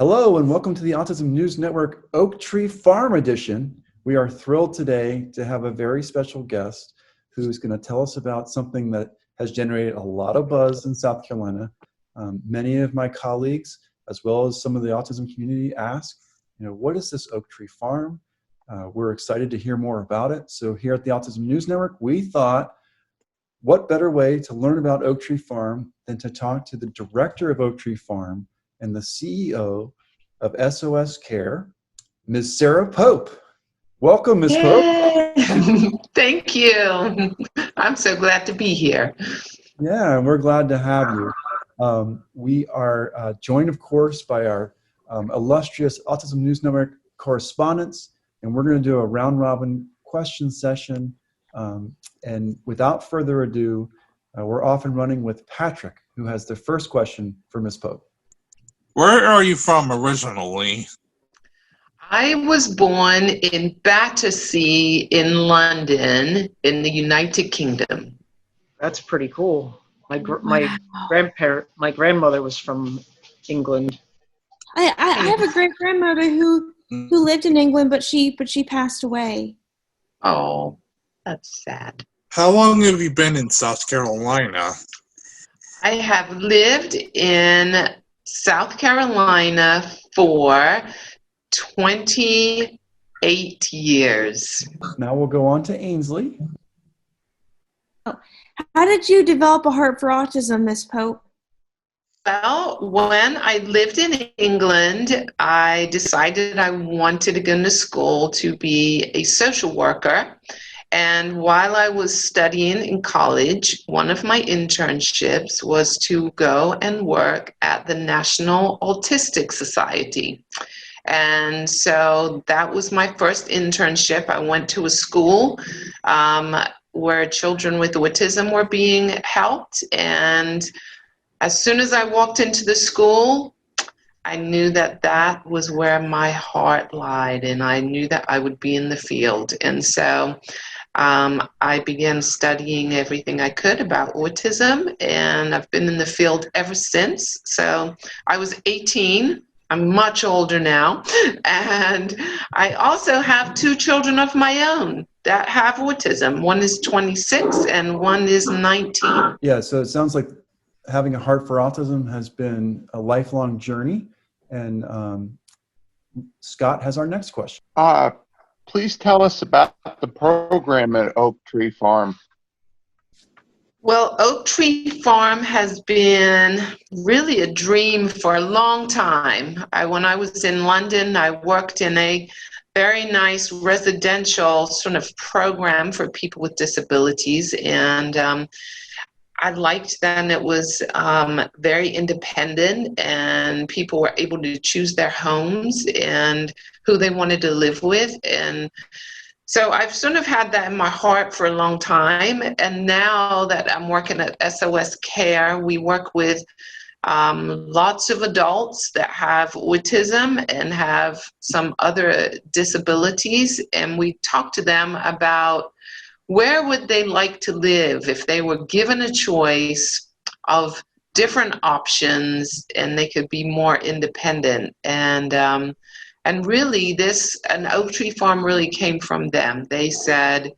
Hello and welcome to the Autism News Network Oak Tree Farm Edition. We are thrilled today to have a very special guest who's going to tell us about something that has generated a lot of buzz in South Carolina. Many of my colleagues, as well as some of the autism community, ask, what is this Oak Tree Farm? We're excited to hear more about it. So here at the Autism News Network, we thought, what better way to learn about Oak Tree Farm than to talk to the director of Oak Tree Farm and the CEO of SOS Care, Ms. Sarah Pope. Welcome, Ms. Pope. Thank you. I'm so glad to be here. Yeah, and we're glad to have you. We are joined, of course, by our illustrious Autism News Network correspondents, and we're going to do a round-robin question session. And without further ado, we're off and running with Patrick, who has the first question for Ms. Pope. Where are you from originally? I was born in Battersea in London in the United Kingdom. That's pretty cool. My grandmother was from England. I have a great grandmother who lived in England, but she passed away. Oh, that's sad. How long have you been in South Carolina? I have lived in South Carolina for 28 years. Now we'll go on to Ainsley. How did you develop a heart for autism, Miss Pope? Well, when I lived in England, I decided I wanted to go to school to be a social worker. And while I was studying in college, one of my internships was to go and work at the National Autistic Society. And so that was my first internship. I went to a school where children with autism were being helped. And as soon as I walked into the school, I knew that that was where my heart lied, and I knew that I would be in the field. And so I began studying everything I could about autism, and I've been in the field ever since. So I was 18. I'm much older now. And I also have two children of my own that have autism. One is 26 and one is 19. Yeah, so it sounds like having a heart for autism has been a lifelong journey. And Scott has our next question. Please tell us about the program at Oak Tree Farm. Well, Oak Tree Farm has been really a dream for a long time. When I was in London, I worked in a very nice residential sort of program for people with disabilities, and I liked that it was very independent, and people were able to choose their homes and who they wanted to live with. And so I've sort of had that in my heart for a long time. And now that I'm working at SOS Care, we work with lots of adults that have autism and have some other disabilities. And we talk to them about where would they like to live if they were given a choice of different options and they could be more independent. And really an Oak Tree Farm really came from them. They said,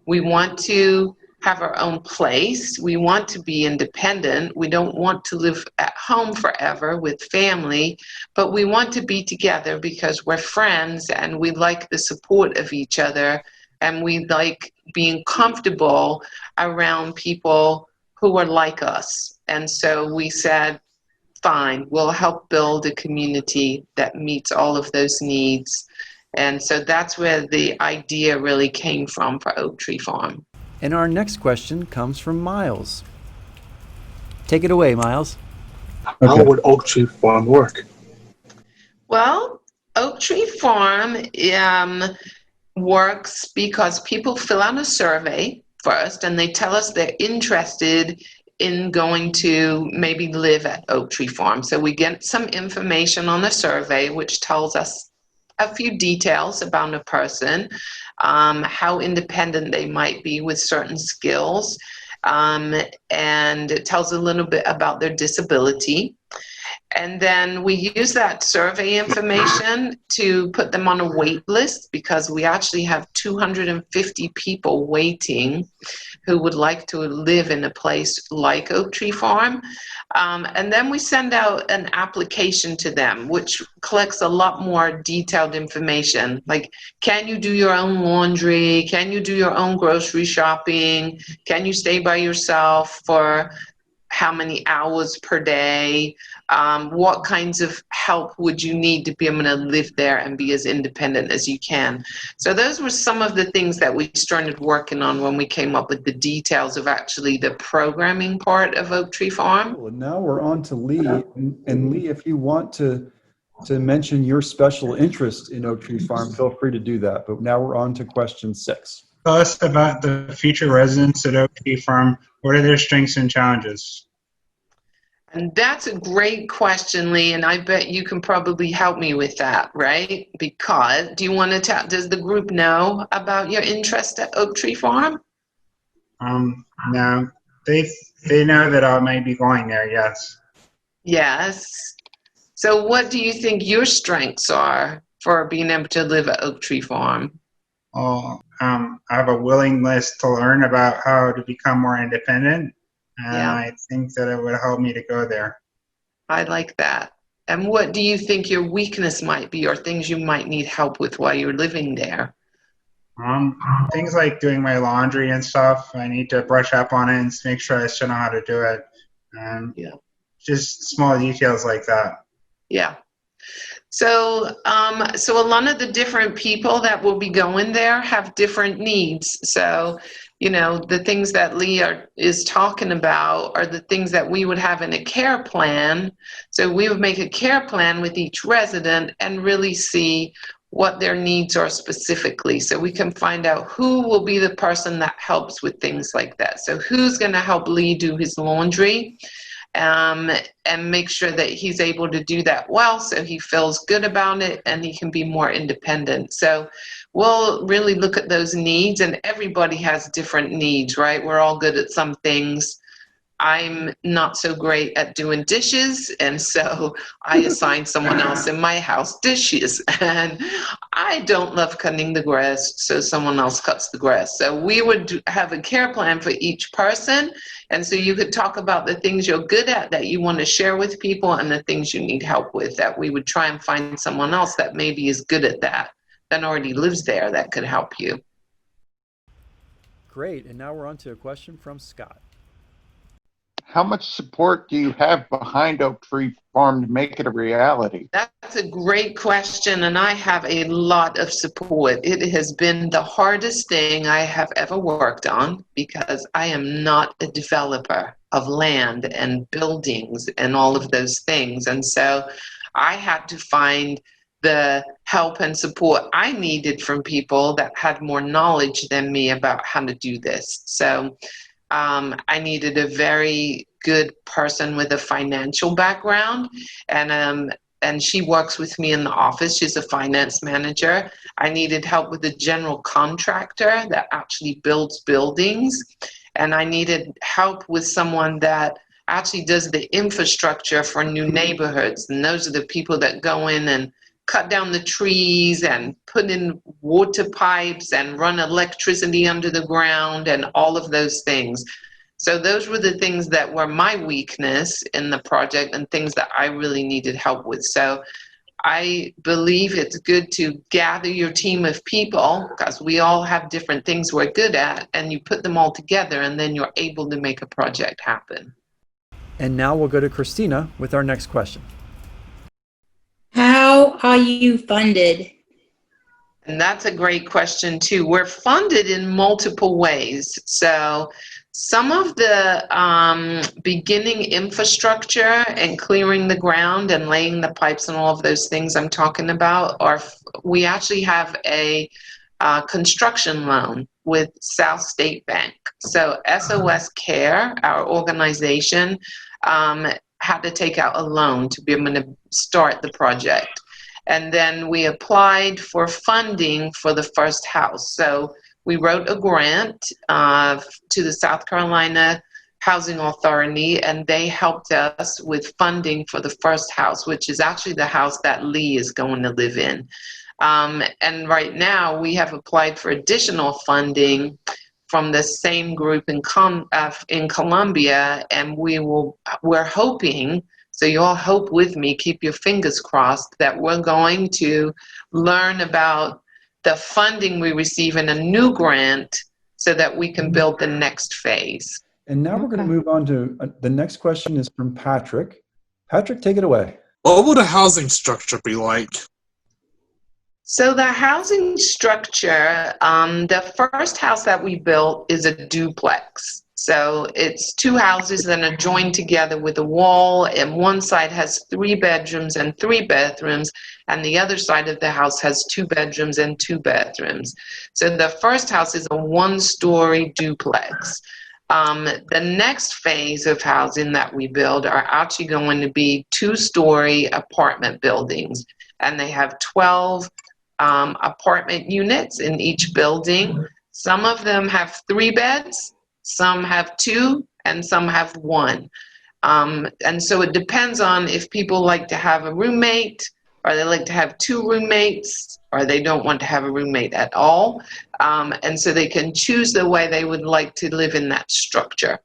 we want to have our own place. We want to be independent. We don't want to live at home forever with family, but we want to be together because we're friends and we like the support of each other. And we like being comfortable around people who are like us. And so we said, fine, we'll help build a community that meets all of those needs. And so that's where the idea really came from for Oak Tree Farm. And our next question comes from Miles. Take it away, Miles. How would Oak Tree Farm work? Well, Oak Tree Farm works because people fill out a survey first and they tell us they're interested in going to maybe live at Oak Tree Farm. So we get some information on the survey which tells us a few details about a person, how independent they might be with certain skills, and it tells a little bit about their disability. And then we use that survey information to put them on a wait list, because we actually have 250 people waiting who would like to live in a place like Oak Tree Farm. And then we send out an application to them, which collects a lot more detailed information. Like, can you do your own laundry? Can you do your own grocery shopping? Can you stay by yourself for how many hours per day? What kinds of help would you need to be able to live there and be as independent as you can? So those were some of the things that we started working on when we came up with the details of actually the programming part of Oak Tree Farm. Well, now we're on to Lee. And Lee, if you want to mention your special interest in Oak Tree Farm, feel free to do that. But now we're on to question 6. Tell us about the future residents at Oak Tree Farm. What are their strengths and challenges? And that's a great question, Lee, and I bet you can probably help me with that, right? Because do you want to tell, does the group know about your interest at Oak Tree Farm? No, they know that I may be going there, yes. Yes. So what do you think your strengths are for being able to live at Oak Tree Farm? I have a willingness to learn about how to become more independent, and Yeah. I think that it would help me to go there. I like that. And what do you think your weakness might be, or things you might need help with while you're living there? Things like doing my laundry and stuff, I need to brush up on it and make sure I still know how to do it. Yeah. Just small details like that. Yeah. So a lot of the different people that will be going there have different needs. So, you know, the things that Lee is talking about are the things that we would have in a care plan. So we would make a care plan with each resident and really see what their needs are specifically. So we can find out who will be the person that helps with things like that. So who's going to help Lee do his laundry? And make sure that he's able to do that well, so he feels good about it and he can be more independent. So we'll really look at those needs, and everybody has different needs, right? We're all good at some things. I'm not so great at doing dishes, and so I assign someone else in my house dishes. And I don't love cutting the grass, so someone else cuts the grass. So we would have a care plan for each person, and so you could talk about the things you're good at that you want to share with people, and the things you need help with, that we would try and find someone else that maybe is good at that already lives there that could help you. Great. And now we're on to a question from Scott. How much support do you have behind Oak Tree Farm to make it a reality? That's a great question, and I have a lot of support. It has been the hardest thing I have ever worked on, because I am not a developer of land and buildings and all of those things. And so I had to find the help and support I needed from people that had more knowledge than me about how to do this. So I needed a very good person with a financial background, and she works with me in the office. She's a finance manager. I needed help with a general contractor that actually builds buildings, and I needed help with someone that actually does the infrastructure for new neighborhoods, and those are the people that go in and cut down the trees and put in water pipes and run electricity under the ground and all of those things. So those were the things that were my weakness in the project and things that I really needed help with. So I believe it's good to gather your team of people, because we all have different things we're good at, and you put them all together, and then you're able to make a project happen. And now we'll go to Christina with our next question. How are you funded? And that's a great question too. We're funded in multiple ways. So some of the beginning infrastructure and clearing the ground and laying the pipes and all of those things I'm talking about we actually have a construction loan with South State Bank. So SOS Care, our organization, had to take out a loan to be able to start the project. And then we applied for funding for the first house. So we wrote a grant to the South Carolina Housing Authority, and they helped us with funding for the first house, which is actually the house that Lee is going to live in. And right now we have applied for additional funding from the same group in Columbia, and we're hoping, so you all hope with me, keep your fingers crossed, that we're going to learn about the funding we receive in a new grant so that we can build the next phase. And now we're going to move on to the next question is from Patrick. Patrick, take it away. What would a housing structure be like? So the housing structure, the first house that we built is a duplex. So it's two houses that are joined together with a wall, and one side has 3 bedrooms and 3 bathrooms, and the other side of the house has 2 bedrooms and 2 bathrooms. So the first house is a 1-story duplex. The next phase of housing that we build are actually going to be 2-story apartment buildings, and they have 12 apartment units in each building. Some of them have 3 beds, some have 2, and some have 1. And so it depends on if people like to have a roommate, or they like to have 2 roommates, or they don't want to have a roommate at all. And so they can choose the way they would like to live in that structure.